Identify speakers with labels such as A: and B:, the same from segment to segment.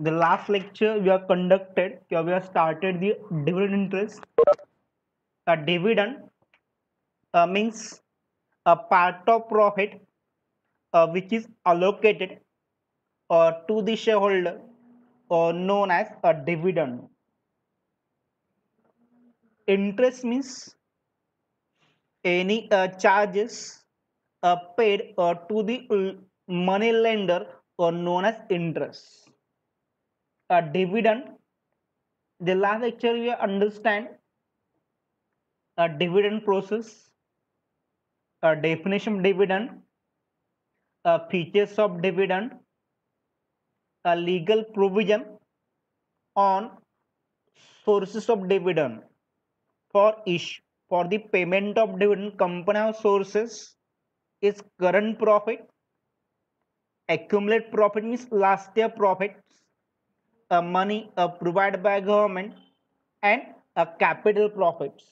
A: The last lecture we have conducted, we have started the dividend interest. A dividend means a part of profit which is allocated to the shareholder or known as a dividend. Interest means any charges paid to the money lender or known as interest. A dividend, the last lecture we understand a dividend process, a definition of dividend, features of dividend, a legal provision on sources of dividend for issue for the payment of dividend. Company have sources is current profit, accumulate profit means last year profits, money provided by government, and capital profits.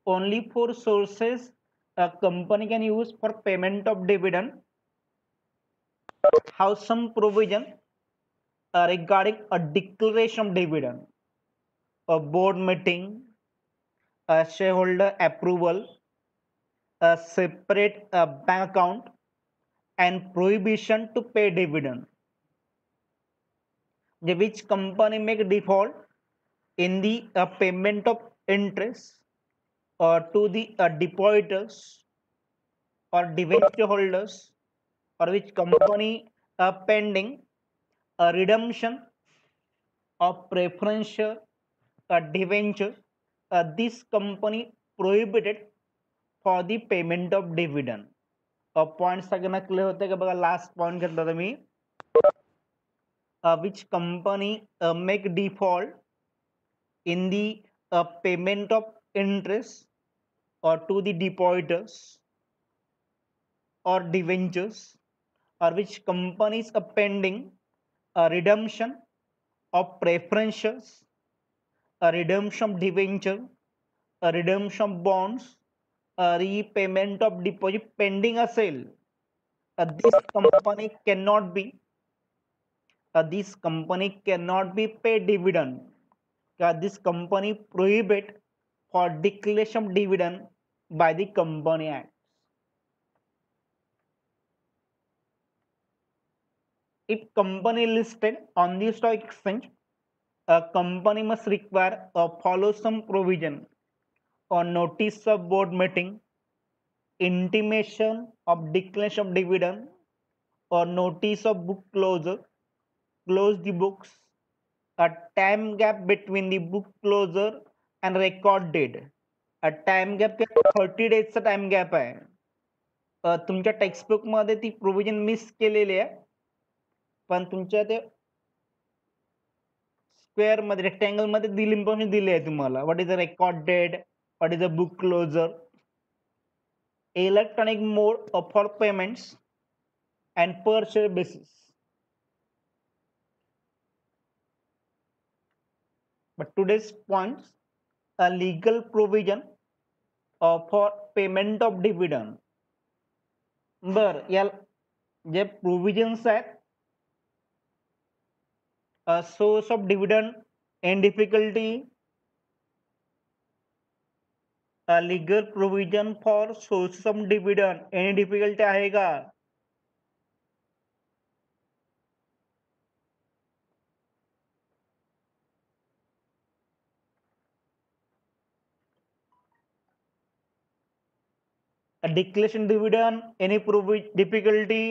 A: Only four sources a company can use for payment of dividend have some provision regarding a declaration of dividend, a board meeting, a shareholder approval, a separate bank account, and prohibition to pay dividend. Which company make default in the payment of interest to the depositors or debenture holders, or which company pending a redemption of preferential debenture, this company prohibited for the payment of dividend. Point सगळ्यांना clear होते का बघा. Last point घेतला तुम्ही, which company make default in the payment of interest or to the depositors or debentures, or which companies are pending a redemption of preferences, a redemption of debenture, a redemption of bonds, a repayment of deposit pending a sale, this company cannot be paid dividend. This company prohibit for declaration of dividend by the Company Act. If company listed on the stock exchange, a company must require follow some provision or notice of board meeting, intimation of declaration of dividend, or notice of book closure, close the books, a time gap between the book closure and record date. A time gap 30 days time gap आहे. तुमच्या textbook मध्ये ती provision miss केलेली आहे, पण तुमच्या ते square मध्ये रेक्टँगल मध्ये दिली इन्फॉर्मेशन दिली आहे तुम्हाला. What is the record date, what is the book closure, electronic mode for payments and per share basis. But today's points, a legal provision for payment of dividend. बर या जे provisions आहेत, source of dividend and difficulty, legal provision for source of dividend, any difficulty आहे का? A declaration dividend, any difficulty?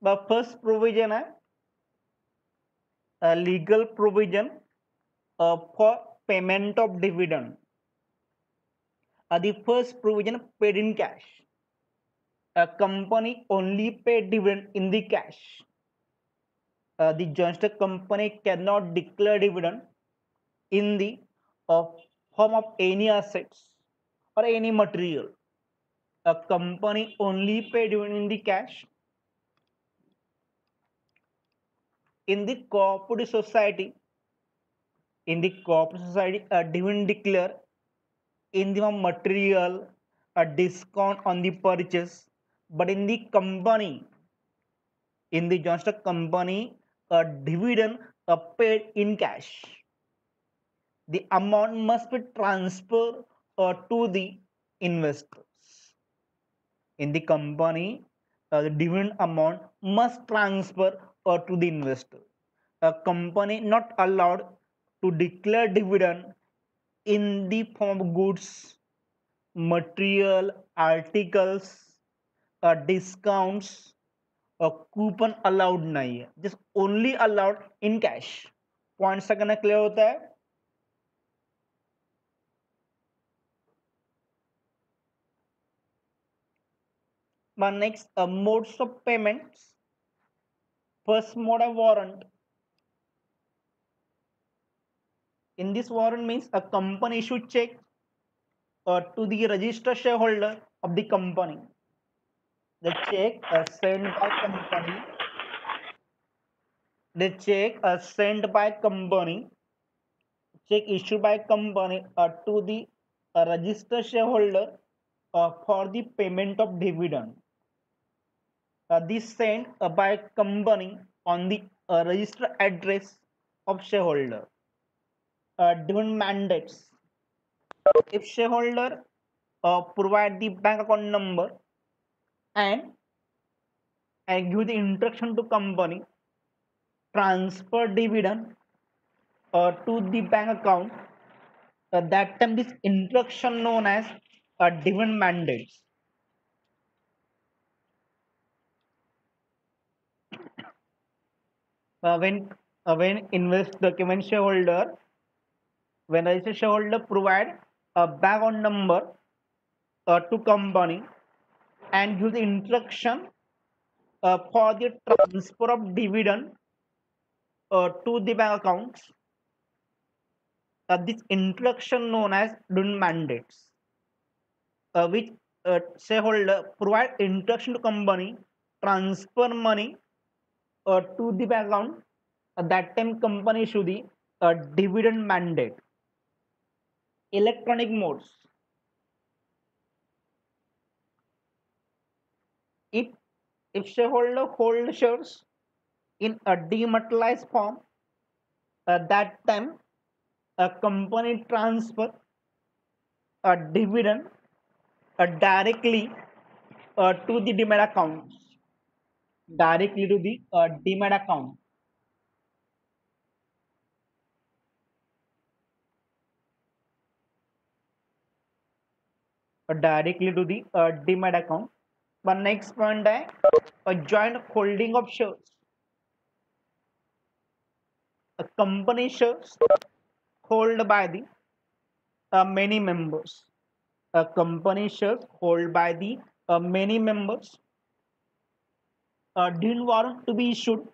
A: The first provision है a legal provision for payment of dividend. The first provision paid in cash. A company only pay dividend in the cash. The joint stock company cannot declare dividend in the form of any assets or any material. A company only pay dividend in the cash. in the cooperative society, a dividend declare in the material a discount on the purchase, but in the company, in the joint stock company, a dividend paid in cash. The amount must be transferred to the investors. In the company, the dividend amount must transfer to the investor. A company not allowed to declare dividend in the form of goods, material, articles, discounts, coupon allowed नहीं है, just only allowed in cash. Point सा करना clear होता है. But next, modes of payments. First mode of warrant. In this warrant means a company should check to the registered shareholder of the company. The check sent by company. The check sent by company. Check issued by company to the registered shareholder for the payment of dividend. This sent by company on the registered address of shareholder. Dividend mandates. If shareholder provide the bank account number and give the instruction to company transfer dividend to the bank account, that time this instruction known as dividend mandates. When investor, when shareholder, when registered shareholder provide a bank account number to company and give the instruction for the transfer of dividend to the bank accounts, this instruction known as dividend mandates, which shareholder provide instruction to company transfer money to the bank account. At that time company issue the dividend mandate. Electronic modes. If shareholder hold shares in a dematerialized form, at that time a company transfer a dividend directly to the demat accounts. Directly to the demat account. Directly to the demat account. But next point है a joint holding of shares. A company shares held by the many members. A company shares held by the many members. Didn't warrant to be issued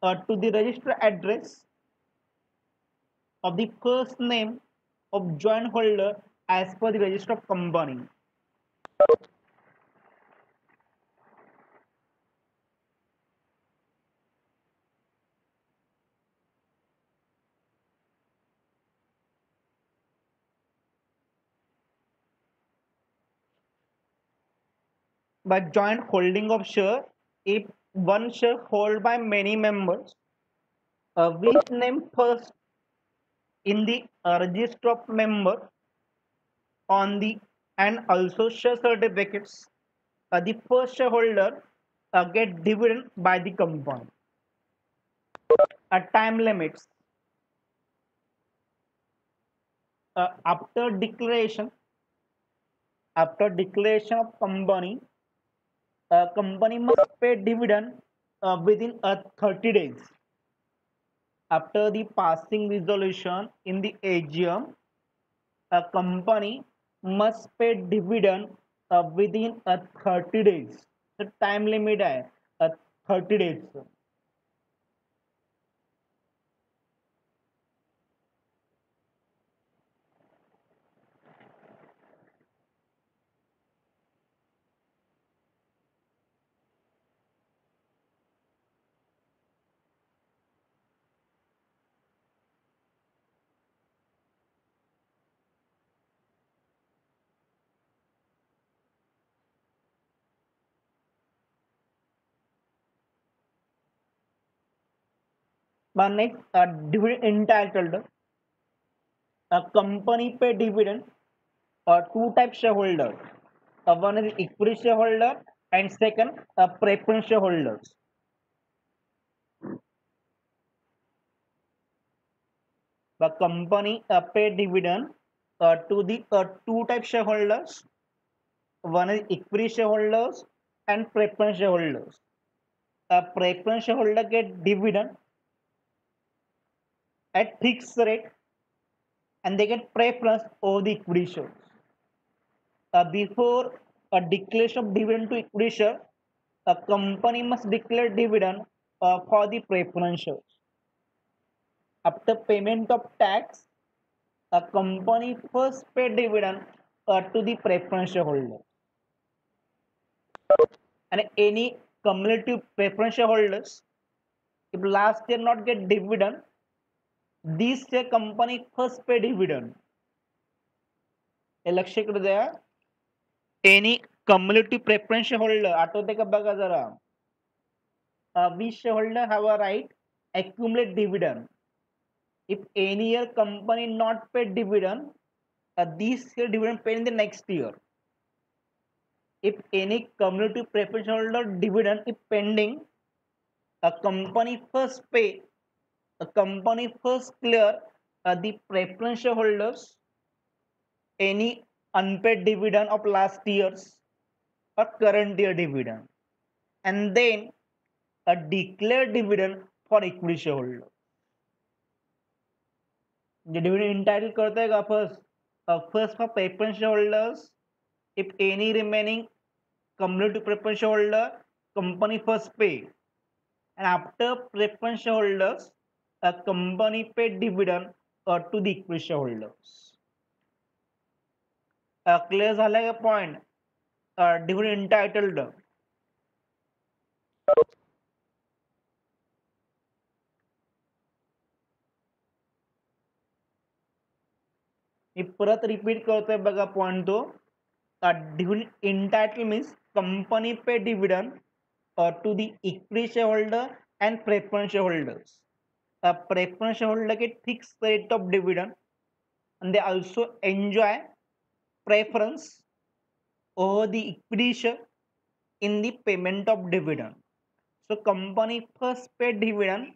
A: to the registered address of the first name of joint holder as per the register of company. But joint holding of share, if one share held by many members, which name first in the register of member on the and also share certificates, the first shareholder get dividend by the company. Time limits. After declaration of company, company must pay dividend within 30 days. After the passing resolution in the AGM, a company must pay dividend within 30 days. The time limit है 30 days. Next, dividend entitled. A company pay dividend. Two type shareholder. One is equity shareholder and second preference shareholders. The company pay dividend to the two type shareholders. One is equity shareholders and preference shareholders. A preference shareholder get dividend at fixed rate and they get preference over the equity shares. Before a declaration of dividend to equity share, a company must declare dividend for the preference shares. After payment of tax, a company first pay dividend to the preference shareholder. And any cumulative preference shareholders, if last year not get dividend, this year company first pay dividend. हे लक्ष करू द्या. Any cumulative preference shareholder आठवते का बघा जरा. We shareholder have a right accumulate dividend. If any year company not paid dividend, this year dividend paid in the next year. If any cumulative preference shareholder dividend is pending, a company first pay, a company first clear the preference shareholders any unpaid dividend of last year's or current year dividend, and then a declared dividend for equity shareholder. The dividend entitled करता है first for preference shareholders, if any remaining cumulative preference shareholder, company first pay, and after preference shareholders, a company paid dividend to the equity shareholders. Clear झाला का point? Dividend entitled. मी परत repeat करतोय बघा point तो. Dividend entitled means company pay dividend to the equity shareholder and preference shareholders. Preference shareholder get fixed rate of dividend and they also enjoy preference over the equity share in the payment of dividend. So company first pay dividend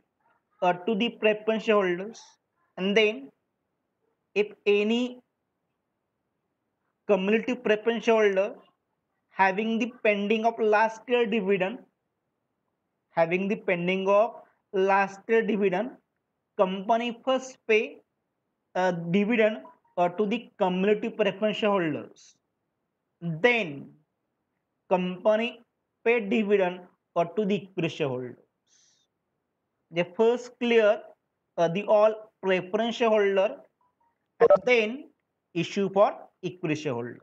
A: to the preference shareholders, and then if any cumulative preference shareholder having the pending of last year dividend, company first pay dividend to the cumulative preference shareholders. Then company pay dividend to the equity shareholders. They first clear the all preference shareholder and then issue for equity shareholders.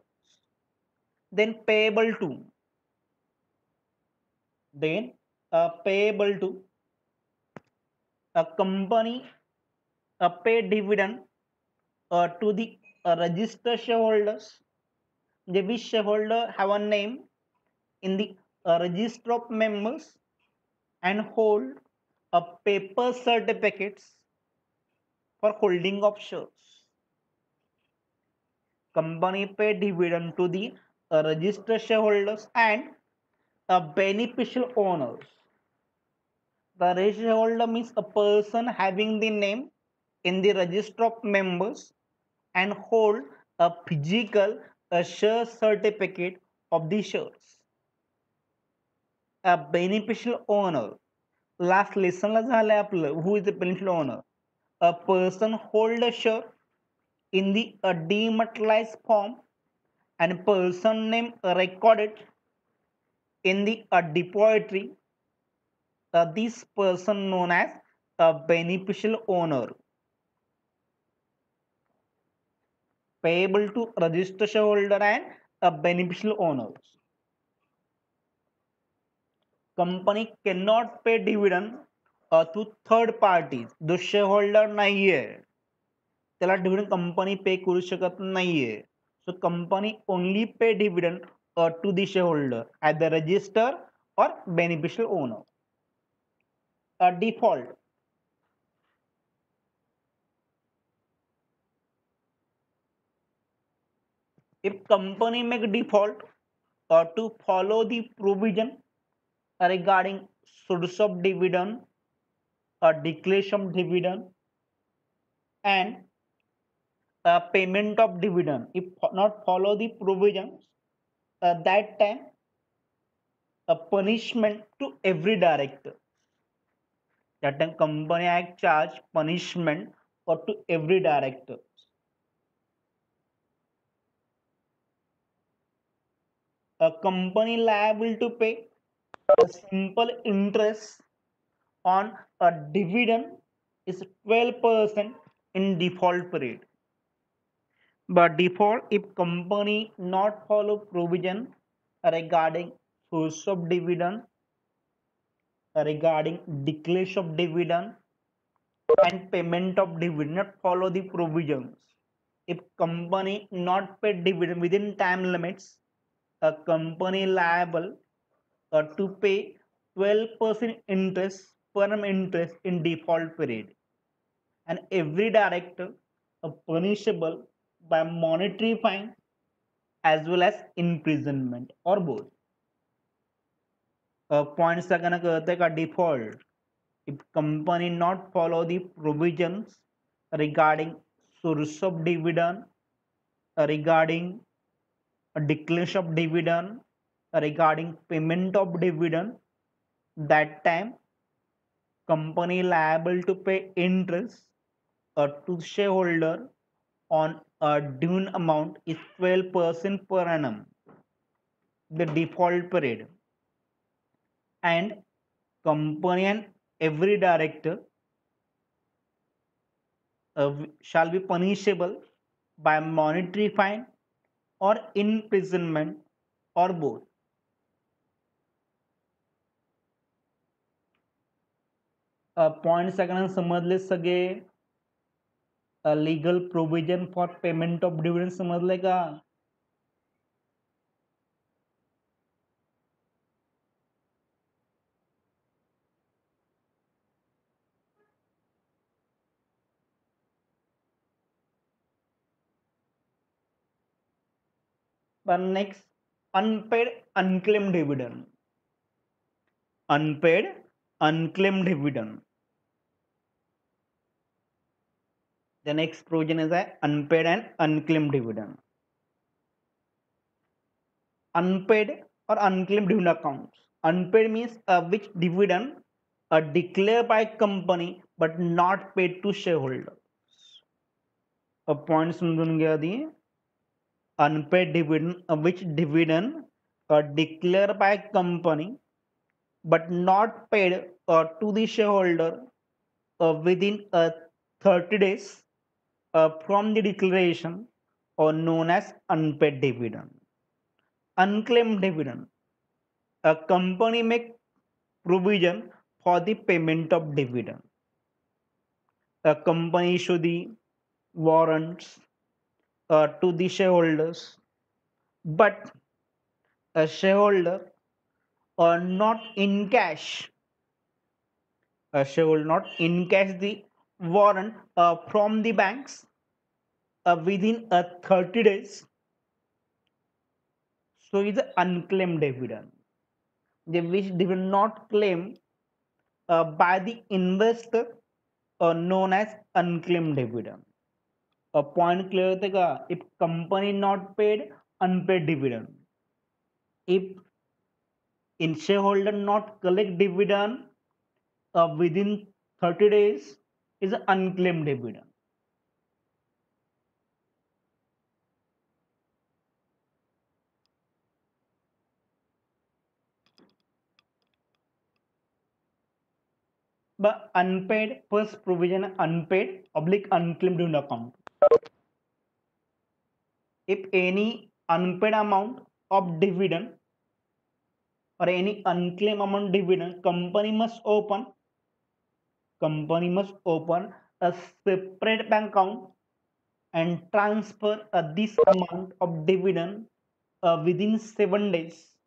A: Then payable to a company pay dividend to the registered shareholders. The which shareholder have a name in the register of members and hold a paper certificates for holding of shares. Company pay dividend to the registered shareholders and beneficial owners. The registered shareholder means a person having the name in the register of members and hold a physical share certificate of the shares. A beneficial owner. Last lesson ला झालंय आपलं. Who is the beneficial owner? A person hold a share in the dematerialized form and person name recorded in the depository. This person known as a beneficial owner. Payable to registered shareholder and a beneficial owners. Company cannot pay dividend to third parties. जो shareholder नाहीये त्याला dividend company pay करू शकत नाहीये. So company only pay dividend to the shareholder at the register or beneficial owner. Default. if company make default or to follow the provision regarding source of dividend or declaration of dividend and payment of dividend, if not follow the provisions, that time a punishment to every director. That time company act charge punishment or to every director. A company liable to pay a simple interest on a dividend is 12% in default period. But default if company not follow provision regarding source of dividend, regarding declaration of dividend and payment of dividend, not follow the provisions. If company not pay dividend within time limits, a company liable to pay 12% interest per annum interest in default period, and every director punishable by monetary fine as well as imprisonment or both. Point second कहते का default if company not follow the provisions regarding source of dividend, regarding declaration of dividend, regarding payment of dividend, that time company liable to pay interest to shareholder on a due amount is 12% per annum, the default period, and company and every director shall be punishable by monetary fine or imprisonment or both. Point second समजले सगळे. Legal provision for payment of dividend समजले का? Next unpaid unclaimed dividend. Unpaid unclaimed dividend. The next provision is unpaid and unclaimed dividend. Unpaid or unclaimed dividend accounts. Unpaid means which dividend declared by company but not paid to shareholders. A point समजून घ्या आधी. Unpaid dividend which dividend declared by company but not paid to the shareholder within 30 days from the declaration or known as unpaid dividend. Unclaimed dividend. A company make provision for the payment of dividend. A company issue the warrants to the shareholders, but a shareholder not in cash. A shareholder not encash the warrant from the banks within 30 days. So it's an unclaimed dividend. The which dividend not claimed by the investor known as unclaimed dividend. A point clear होते का? If company not paid unpaid dividend. If in shareholder not collect dividend within 30 days is an unclaimed dividend. But unpaid, first provision unpaid oblique unclaimed dividend account. If any unpaid amount of dividend or any unclaimed amount dividend, company must open a separate bank account and transfer this amount of dividend within 7 days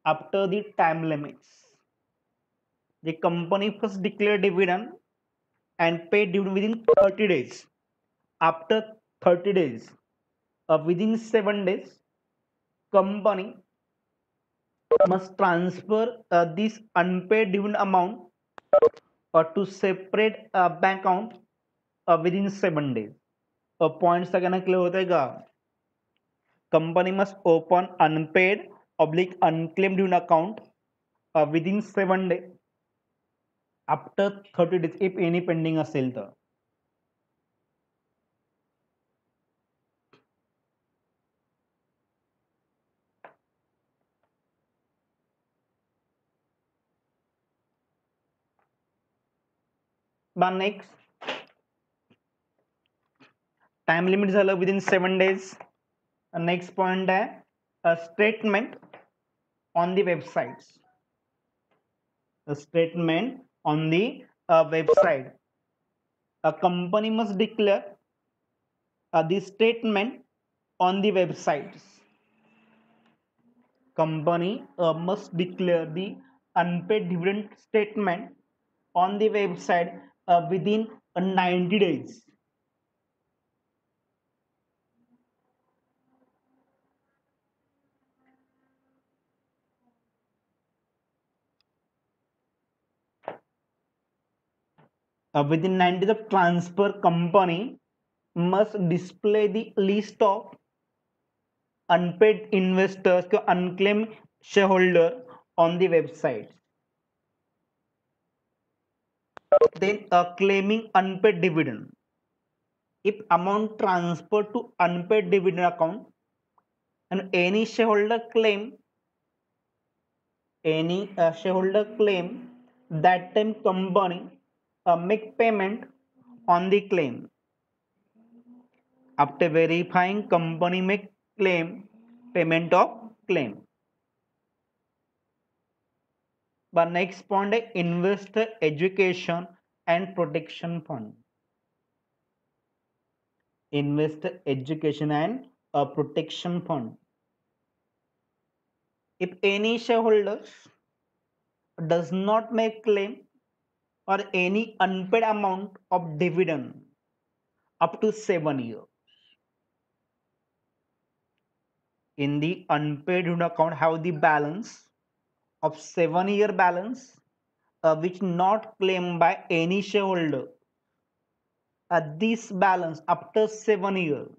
A: after the time limits. The company first declare dividend and pay dividend within 30 days. After 30 days, within 7 days, company must transfer this unpaid dividend amount to separate bank account within 7 days. Point सगळ्यांना clear होत आहे का? Company must open unpaid oblique unclaim dividend account within 7 days after 30 days if any pending असेल तर. Next time limit झालं within 7 days. Next point आहे statement on the websites. Statement on the website. A company must declare the statement on the websites. Company must declare the unpaid dividend statement on the website within 90 days. Within 90 days of transfer, company must display the list of unpaid investors to unclaimed shareholder on the website. Then claiming unpaid dividend. If amount transferred to unpaid dividend account and any shareholder claim that time company make payment on the claim. After verifying, company make claim payment of claim. But next point is investor education and protection fund. Investor education and protection fund. If any shareholders does not make claim or any unpaid amount of dividend up to 7 years, in the unpaid dividend account have the balance of 7-year balance which not claimed by any shareholder. This balance after 7 years,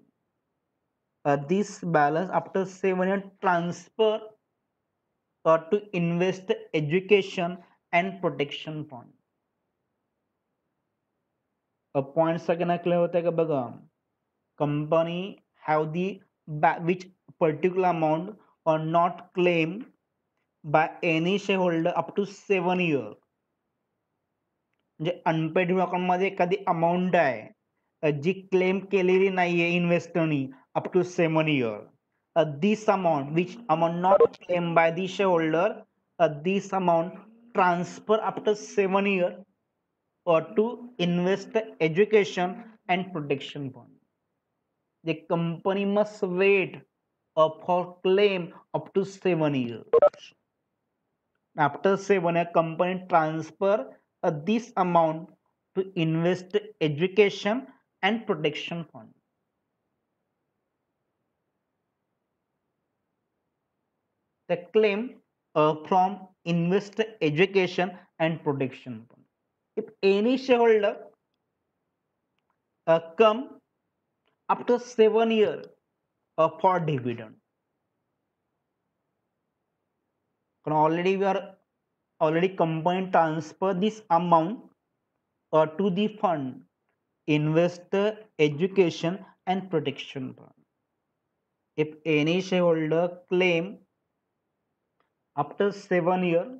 A: transfer to investor education and protection fund. Point सगळ्यांना clear होत आहे का बघा. Company have the which particular amount or not claimed by any shareholder up to 7 years. म्हणजे unpaid account मध्ये एखादी amount आहे जी claim केलेली नाहीये इन्व्हेस्टरनी up to 7 years. This amount which amount not claimed by the shareholder, this amount transfer after 7 years or to investor education and protection fund. The company must wait for claim up to 7 years. After 7 years, company transfer this amount to investor education and protection fund. The claim from investor education and protection fund. If any shareholder come after 7 years for dividend, already company transfer this amount to the fund investor education and protection fund. If any shareholder claim after 7 years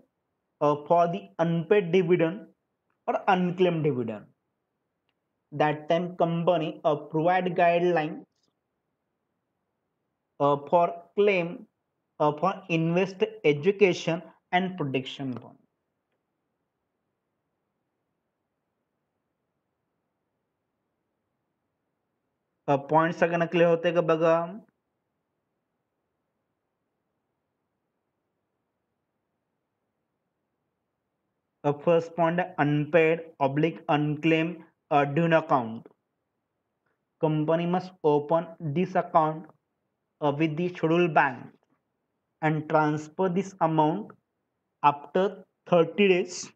A: for the unpaid dividend or unclaimed dividend, that time company provide guidelines for claim for investor education and protection fund. Point सगळ्यांना clear होते का बघा. First point unpaid oblique unclaim dividend account. Company must open this account with the scheduled bank and transfer this amount after 30 days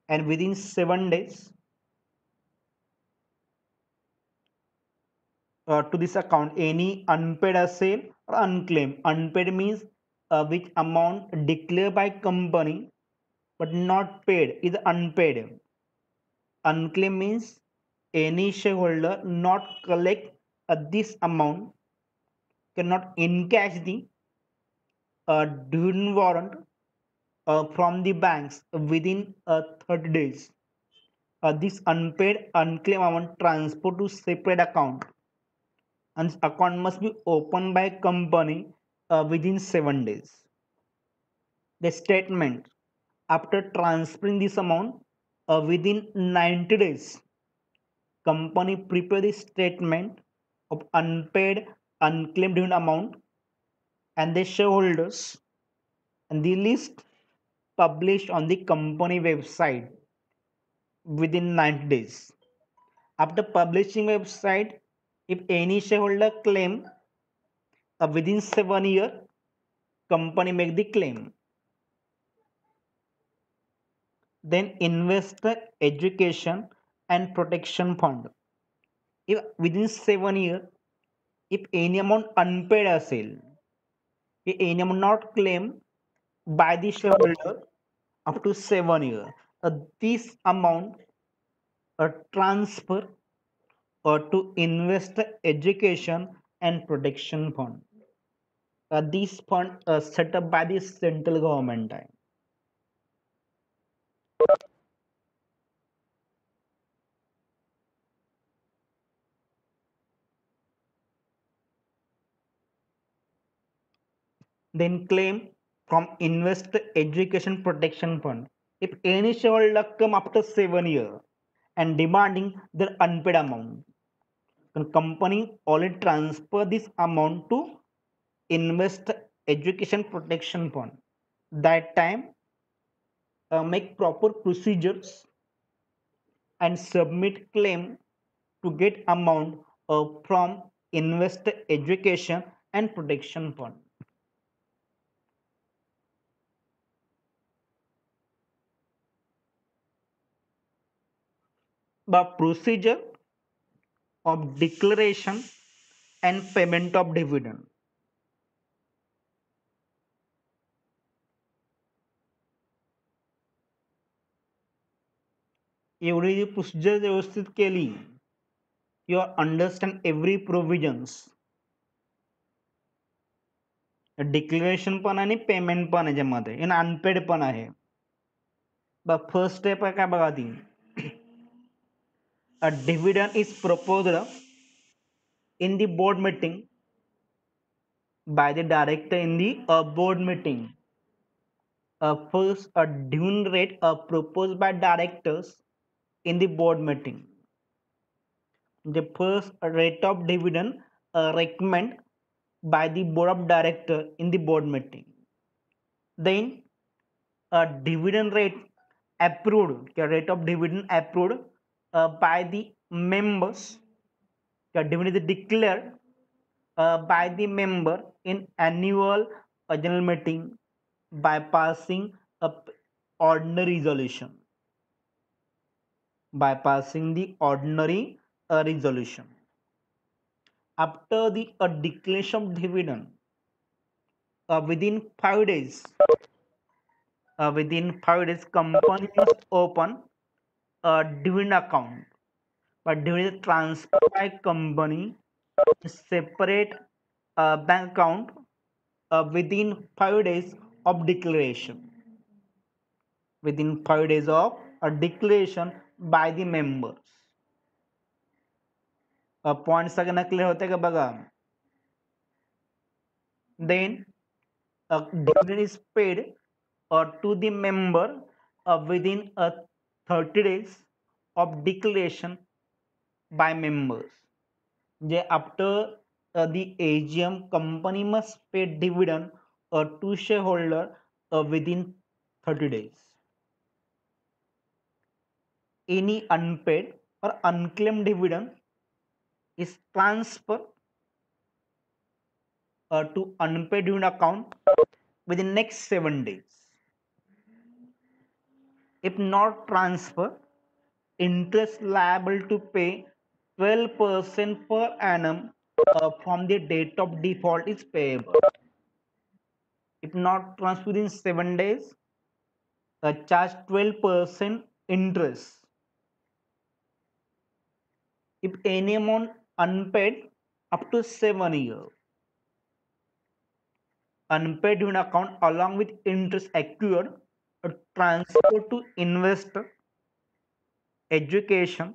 A: and within 7 days to this account any unpaid sale or unclaimed. Unpaid means which amount declared by company but not paid is unpaid. Unclaimed means any shareholder not collect this amount cannot encash the dividend warrant from the banks within 30 days. This unpaid unclaimed amount transferred to separate account and this account must be opened by company within 7 days. The statement after transferring this amount within 90 days, company prepare the statement of unpaid unclaimed dividend amount and the shareholders and the list published on the company website within 90 days. After publishing website, if any shareholder claim within 7 years, company make the claim. Then investor education and protection fund. If within 7 years, if any amount unpaid असेल, if any amount not claimed by the shareholder up to 7 years, this amount transfer to investor education and protection fund. This fund set up by the central government. Then claim from investor education protection fund. If any shareholder come after 7 years and demanding their unpaid amount, the company already transfer this amount to investor education protection fund. That time, make proper procedures and submit claim to get amount from investor education and protection fund. The procedure of declaration and payment of dividend. एवढी जी procedure व्यवस्थित केली you understand every provisions declaration पण आणि payment पण याच्यामध्ये आणि unpaid पण आहे. फर्स्ट स्टेप आहे काय बघा ती a dividend is proposed in the board meeting by the director in the board meeting. First, a dividend rate proposed by directors in the board meeting. The first rate of dividend recommended by the board of director in the board meeting. Then a dividend rate approved, the rate of dividend approved by the members. The dividend is declared by the member in annual general meeting by passing a ordinary resolution. By passing the ordinary resolution. After the declaration of dividend, within 5 days, company must open a dividend account. But dividend transfer by company separate bank account within 5 days of declaration. Within 5 days of a declaration by the members. Point सगळ्यांना clear होते का बघा. Then a dividend is paid to the member within 30 days of declaration by members. After the AGM, company must pay dividend to shareholder within 30 days. Any unpaid or unclaimed dividend is transferred to unpaid dividend account within next 7 days. If not transfer, interest liable to pay 12% per annum from the date of default is payable. If not transferred within 7 days, charge 12% interest. If any amount unpaid up to 7 years, unpaid dividend account along with interest accrued are transferred to investor, education,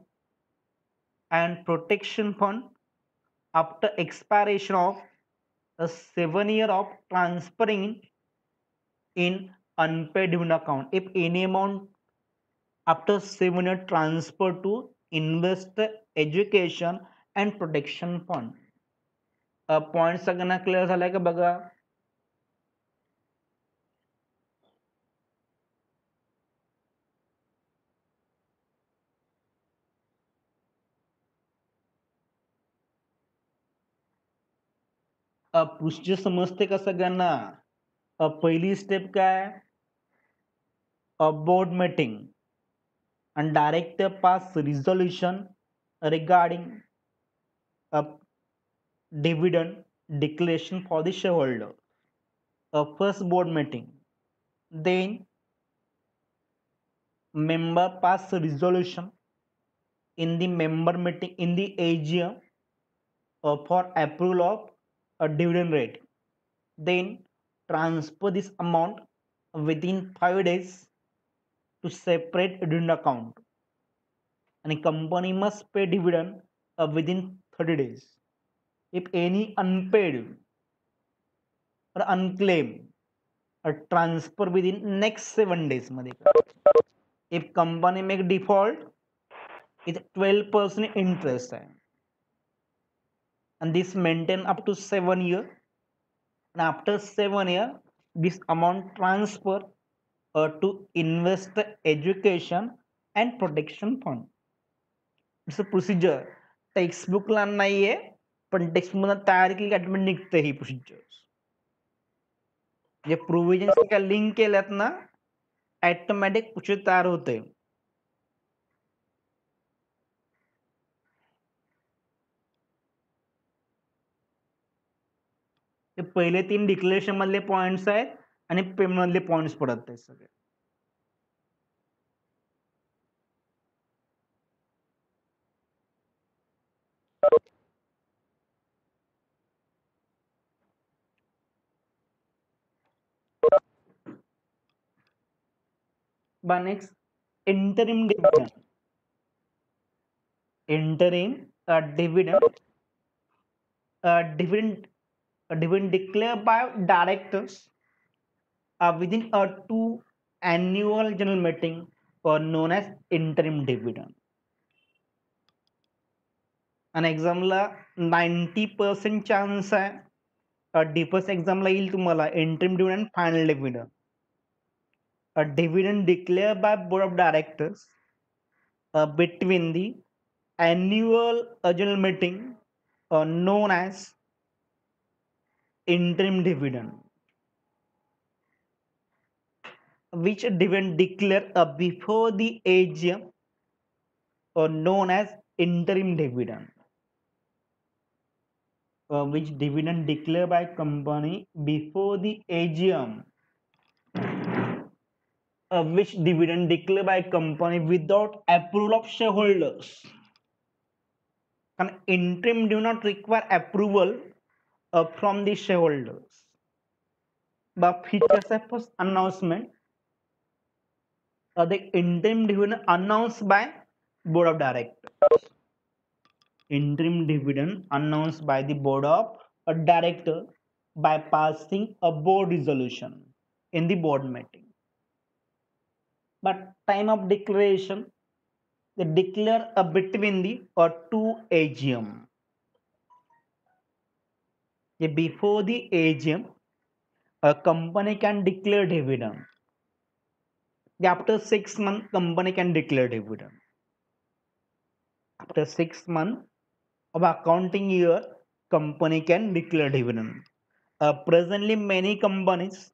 A: and protection fund after expiration of a 7 year of transferring in unpaid dividend account. If any amount after 7 year transfer to investor, education, and protection fund. Point सगळ्यांना clear झालाय का बघा. Procedure समजते का सगळ्यांना. पहिली step काय, board meeting and director pass resolution regarding a dividend declaration for the shareholder. A first board meeting, then member pass resolution in the member meeting in the AGM for approval of a dividend rate, then transfer this amount within 5 days to separate dividend account, and a company must pay dividend within 30 days. If any unpaid or unclaimed, a transfer within next 7 days मध्ये. If company make default, it's 12% interest आहे, and this maintain up to 7 years, and after 7 years this amount transfer to investor, education, and protection fund. It's a procedure. Textbook ला नाहीये, पण textbook मध्ये तयार केली automatic निघते ही प्रोसिजर्स. जे प्रोव्हिजन्स का लिंक केल्यात ना, ऑटोमॅटिक प्रोसिजर तयार होते. ते पहिले 3 डिक्लेरेशन मधले पॉइंट्स आहेत आणि पेमेंट मधले पॉइंट्स पडत आहेत सगळे. Next interim dividend. Interim dividend declared by directors within a 2 annual general meeting known as interim dividend. आणि एक्झामला 90% चान्स आहे डिफर्स एक्झामला येईल तुम्हाला interim dividend, final dividend. A dividend declared by board of directors between the annual general meeting known as interim dividend, which dividend declared before the AGM known as interim dividend, which dividend declared by company before the AGM, which dividend declared by company without approval of shareholders. And interim do not require approval from the shareholders, but features of first announcement, the interim dividend announced by board of directors. Interim dividend announced by the board of director by passing a board resolution in the board meeting. But time of declaration, they declare between the 2 AGM. Before the AGM, a company can declare dividend. After 6 months, company can declare dividend. After 6 months of accounting year, company can declare dividend. Presently, many companies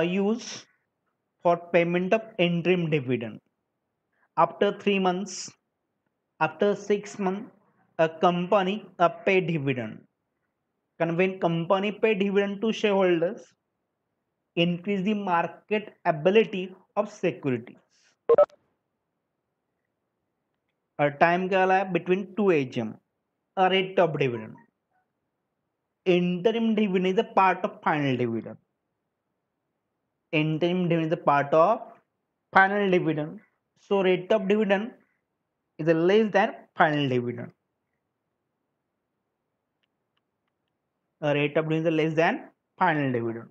A: use for payment of interim dividend. After 3 months, after 6 months, a company pay dividend. And when company pay dividend to shareholders, increase the market ability of securities. A time gala between two AGM. A rate of dividend. Interim dividend is a part of final dividend. Interim dividend is a part of final dividend. So rate of dividend is a less than final dividend. A rate of dividend is less than final dividend.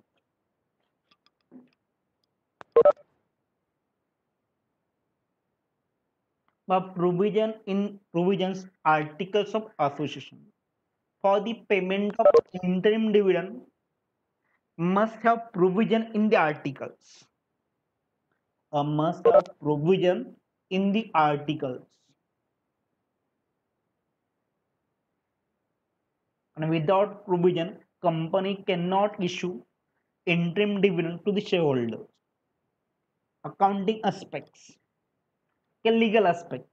A: But provisions articles of association for the payment of interim dividend must have provision in the articles. Must have provision in the articles. And without provision, company cannot issue interim dividend to the shareholders. Accounting aspects, a legal aspect.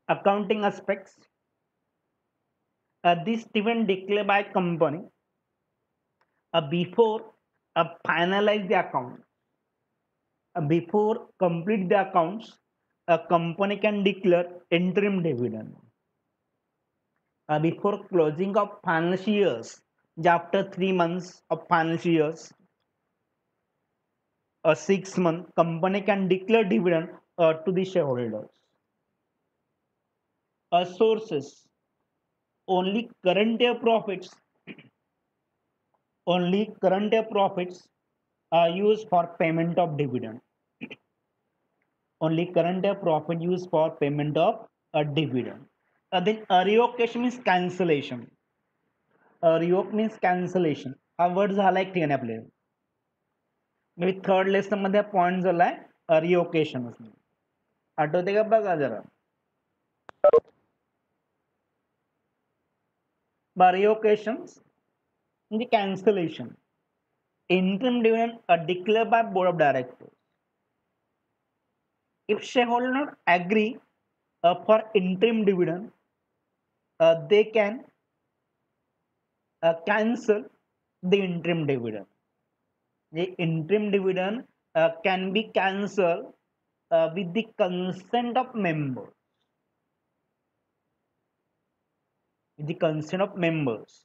A: Accounting aspects. This dividend declared by company before finalize the account. Before complete the accounts, a company can declare interim dividend. Before closing of financial years, after 3 months of financial years, or 6 months, company can declare dividend to the shareholders. Sources, only current year profits, only current year profits are used for payment of dividend. Only current year profit used for payment of a dividend. Then revocation means cancellation. Revoke means cancellation. हा word झालाय ठीक आहे आपल्याला. मी third lesson मध्ये point झालाय रिओकेशन. आठवते का बघा जरा. Revocations म्हणजे cancellation. Interim dividend are declared by board of directors. If shareholder not agree for interim dividend, they can cancel the interim dividend. The interim dividend can be cancelled with the consent of members. With the consent of members.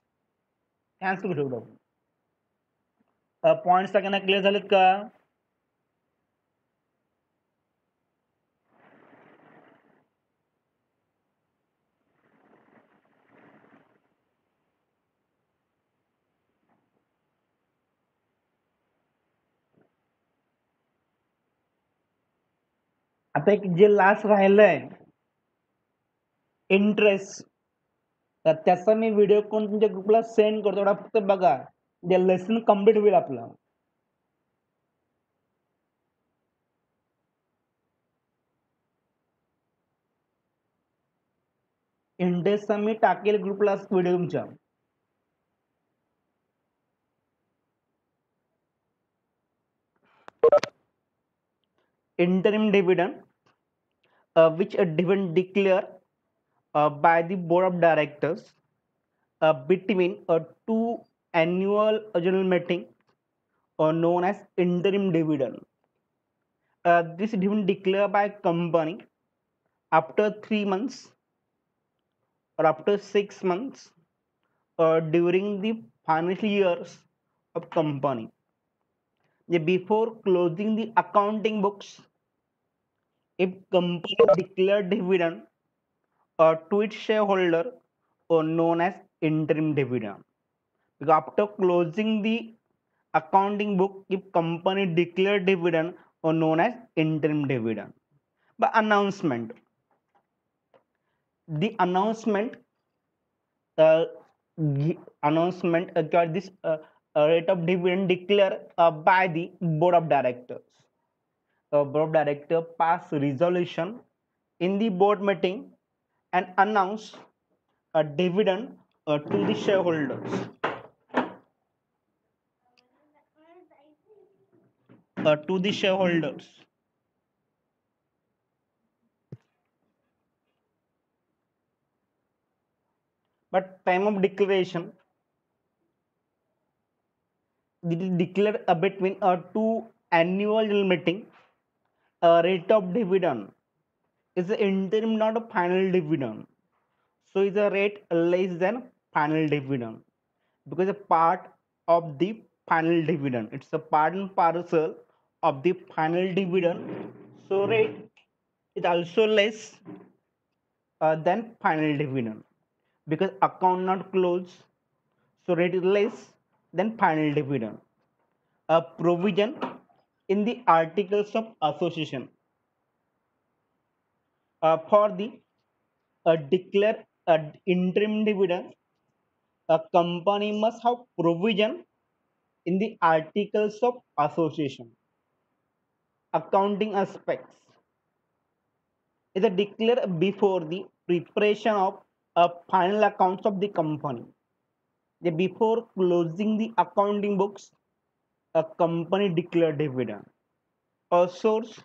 A: Cancel करू शकतो. Point सगळ्यांना clear झालेत का? आता एक जे last राहिलंय interest, तर त्याचा मी व्हिडिओ कोण तुमच्या ग्रुपला सेंड करतो. एवढा फक्त बघा, जे लेसन कम्प्लीट होईल आपलं. इंटरेस्टचा मी टाकेल ग्रुपला व्हिडिओ तुमच्या. Interim dividend, which a dividend declared by the board of directors between two annual general meeting, known as interim dividend. This dividend declared by company after 3 months or after 6 months during the financial years of company. Before closing the accounting books, if company declare dividend to its shareholder known as interim dividend. Because after closing the accounting book, if company declare dividend known as interim dividend. But announcement, the announcement this rate of dividend declared by the board of directors. board of director pass resolution in the board meeting and announce a dividend to the shareholders. To the shareholders. But time of declaration, it is declared between two annual general meeting. Rate of dividend is the interim, not a final dividend. So is a rate less than final dividend because a part of the final dividend. It's a part and parcel of the final dividend. So rate is also less than final dividend because account not closed. So rate is less than final dividend. A provision in the articles of association for the declare interim dividend, a company must have provision in the articles of association. Accounting aspects is declared before the preparation of final accounts of the company. Before closing the accounting books, a company declare dividend. A source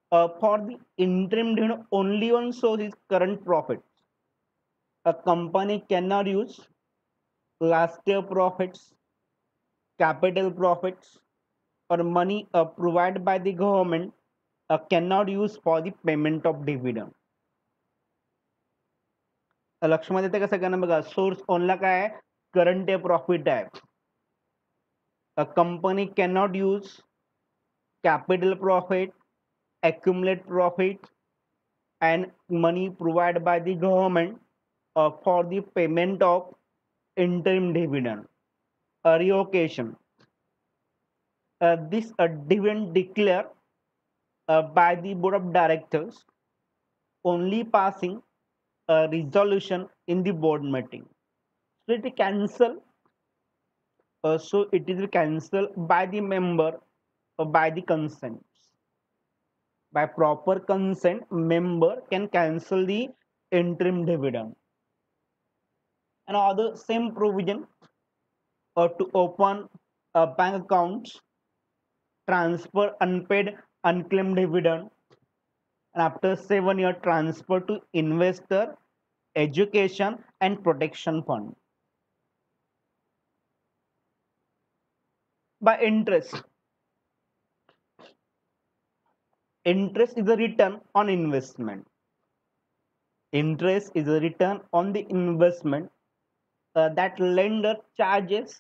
A: for the interim dividend, only one source is current profit. A company cannot use last year profits, capital profits, or money provided by the government cannot use for the payment of dividend. लक्षात येते का सगळ्यांना बघा source ओनला काय आहे current आहे profit आहे a company cannot use capital profit accumulate profit and money provided by the government for the payment of interim dividend. A revocation. This dividend declared by the board of directors only passing a resolution in the board meeting. So it cancel. So it is cancelled by the member or by the consent. By proper consent, member can cancel the interim dividend. And other same provision to open bank accounts, transfer unpaid unclaimed dividend, and after 7 years transfer to investor, education and protection fund. By interest. Interest is a return on investment. Interest is a return on the investment that lender charges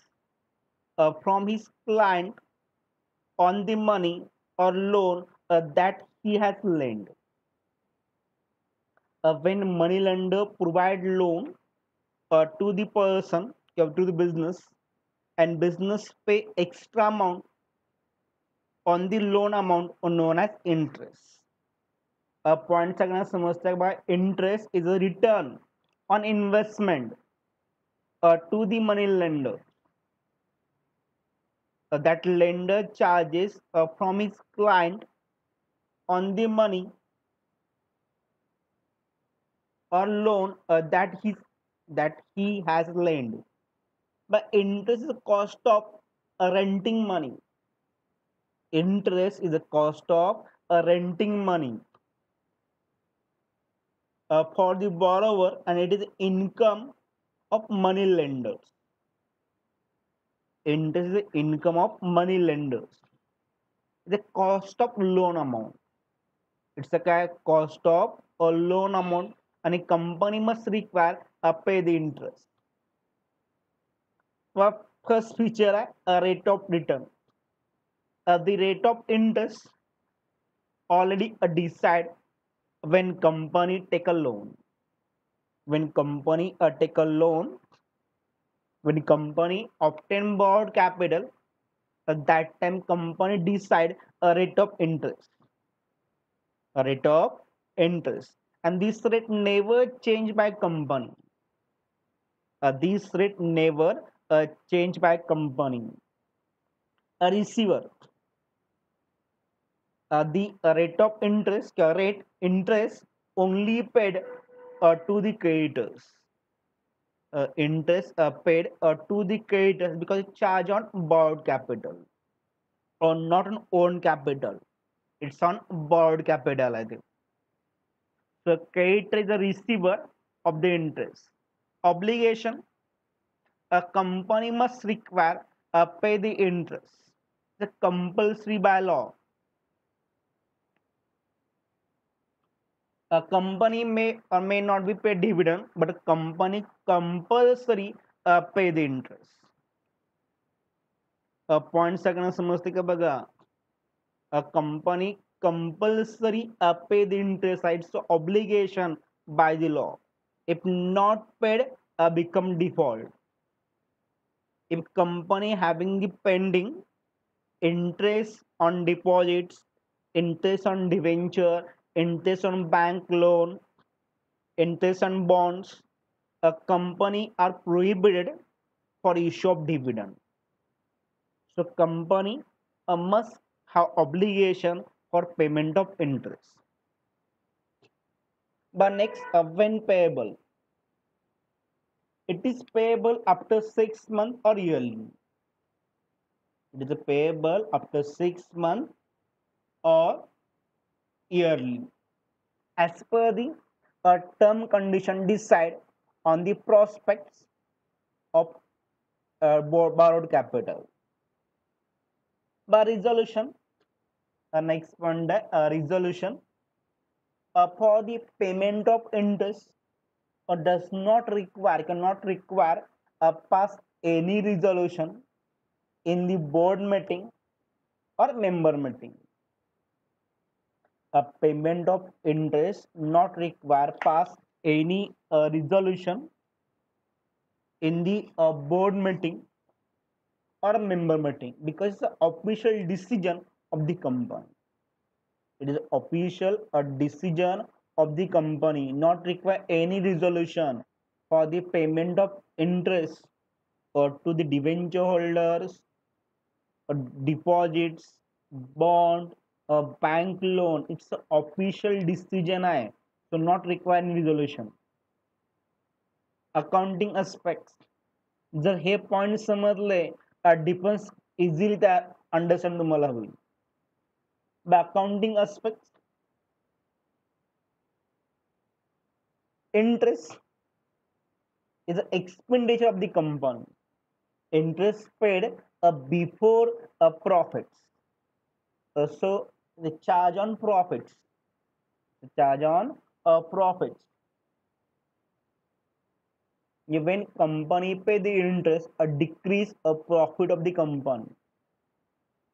A: from his client on the money or loan that he has lent. When money lender provide loan to the person to the business and business pay extra amount on the loan amount known as interest. A point सगळ्यांना समजतं by interest is a return on investment to the money lender. That lender charges from his client on the money or loan that he has lent. But interest is the cost of renting money. Interest is the cost of renting money for the borrower, and it is income of money lenders. Interest is the income of money lenders. The cost of loan amount. It's a cost of a loan amount, and a company must require pay the interest. First feature a rate of return. The rate of interest already decide when company take a loan. When company take a loan, when company obtain borrowed capital, at that time company decide a rate of interest. A rate of interest, and this rate never change by company. This rate never change by company. A receiver. the rate of interest, rate interest only paid to the creditors. Interest paid to the creditors because it charge on borrowed capital or not on own capital. It's on borrowed capital, I think. So creditor is a receiver of the interest. Obligation, a company must require pay the interest. It's compulsory by law. A company may or may not be paid dividend, but a company compulsory pay the interest. Point सगळं समजते का बघा. A company compulsory pay the interest, it's obligation by the law. If not paid, become default. If company having the pending interest on deposits, interest on debenture, interest on bank loan, interest on bonds, a company are prohibited for issue of dividend. So company must have obligation for payment of interest. But next, when payable, it is payable after 6 months or yearly. It is payable after 6 months or yearly, as per the term condition decide on the prospects of borrowed capital. By resolution, next one, resolution for the payment of interest does not require, cannot require pass any resolution in the board meeting or member meeting. A payment of interest not require pass any resolution in the board meeting or member meeting, because it's the official decision of the company. It is official decision of the company, not require any resolution for the payment of interest or to the debenture holders, or deposits, bond, a bank loan. It's the official decision आहे, so not require any resolution. Accounting aspects, जर हे point समजले difference easily त्या understand तुम्हाला होईल. Accounting aspects, interest is an expenditure of the company. Interest paid before profits. So the charge on profits. The charge on profits. When company pay the interest, a decrease a profit of the company.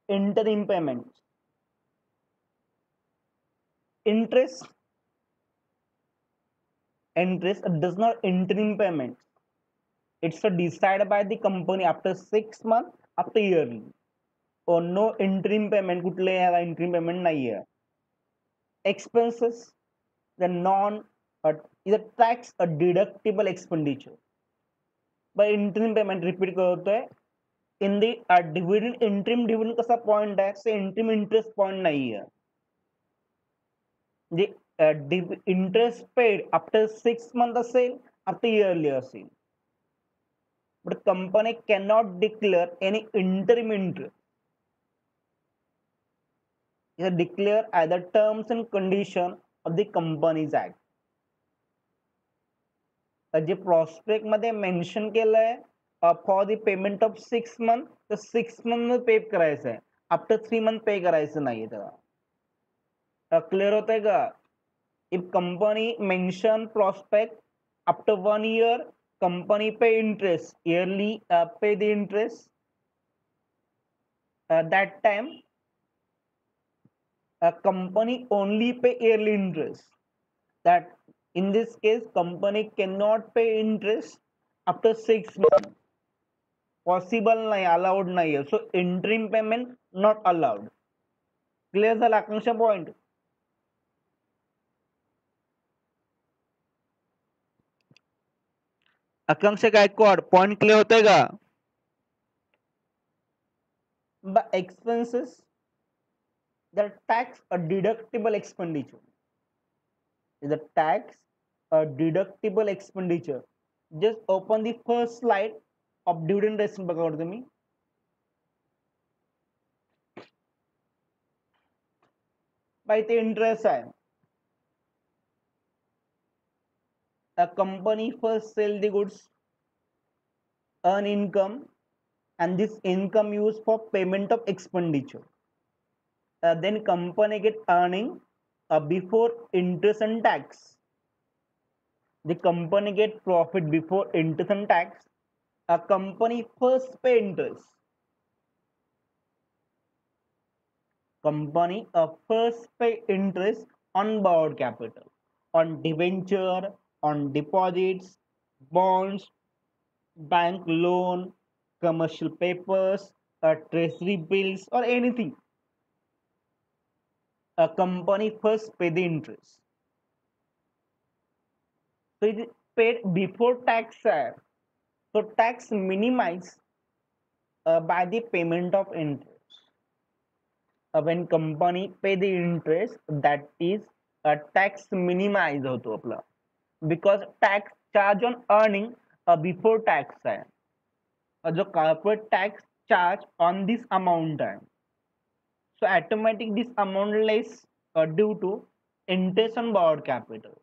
A: Interim payments. Interest does not interim payment. It's decided by the company after 6 months, after yearly. Or no interim payment. कुठले याला interim payment नाही आहे. Expenses, the non is a tax a deductible expenditure. By interim payment repeat करतोय. In the dividend, interim dividend कसा point आहे, से interim interest point नाही आहे. The interest paid after 6 months असेल, after yearly असेल. But company cannot declare any interim interest. It is declared as the terms and condition of the Companies Act. J prospect मध्ये mention केलंय for the payment of 6 month, तर 6 month पे करायचं आहे, after 3 month पे करायचं नाहीये. त्याला क्लिअर होतंय का? If company mention prospect after 1 year, company pay interest yearly, pay the interest that time. A company only pay yearly interest. That in this case, company cannot pay interest after 6 months. Possible nahi, allowed nahi. So interim payment not allowed. Clear झाला आकांक्षा point? आकांक्षा Gaikwad point clear होतंय का? But expenses, The tax a deductible expenditure. Is the tax a deductible expenditure? Just open the first slide of dividend receipt बघा बरं तुम्ही. By the interest आहे. A company first sell the goods, earn income, and this income used for payment of expenditure. Then company get earning before interest and tax. The company get profit before interest and tax. A company first pay interest. Company first pay interest on borrowed capital, on debenture, on deposits, bonds, bank loan, commercial papers, treasury bills, or anything. A company first pay the interest. So it is paid before tax. So tax minimized by the payment of interest. When company pay the interest, that is a tax minimized होतो आपला, because tax charge on earning before tax आहे. जो corporate tax charge on this amount आहे. So automatic this amount less due to interest on borrowed capital.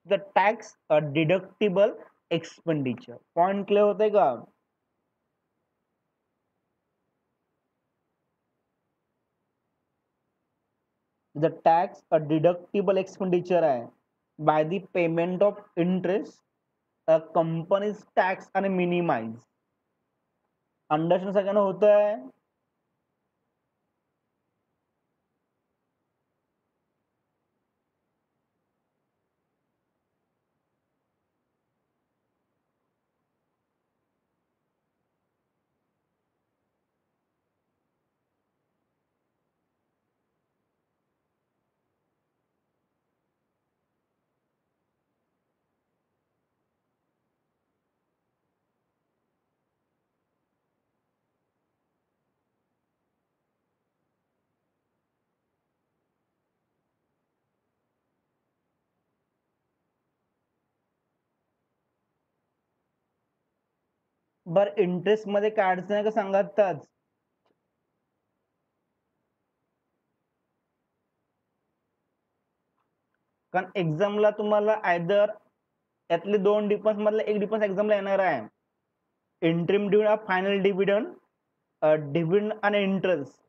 A: The tax deductible expenditure. Point clear होते का? The tax a deductible expenditure है by the payment of interest. A company's tax and minimize. Understand सगळ्यांना होतं आहे? बरं interest मध्ये काय अडचण आहे का सांगा आत्ताच. कारण एक्झामला तुम्हाला आयदर यातले दोन डिफरन्स मधले एक डिफरन्स एक्झामला येणार आहे. Interim dividend final dividend dividend आणि इंटरेस्ट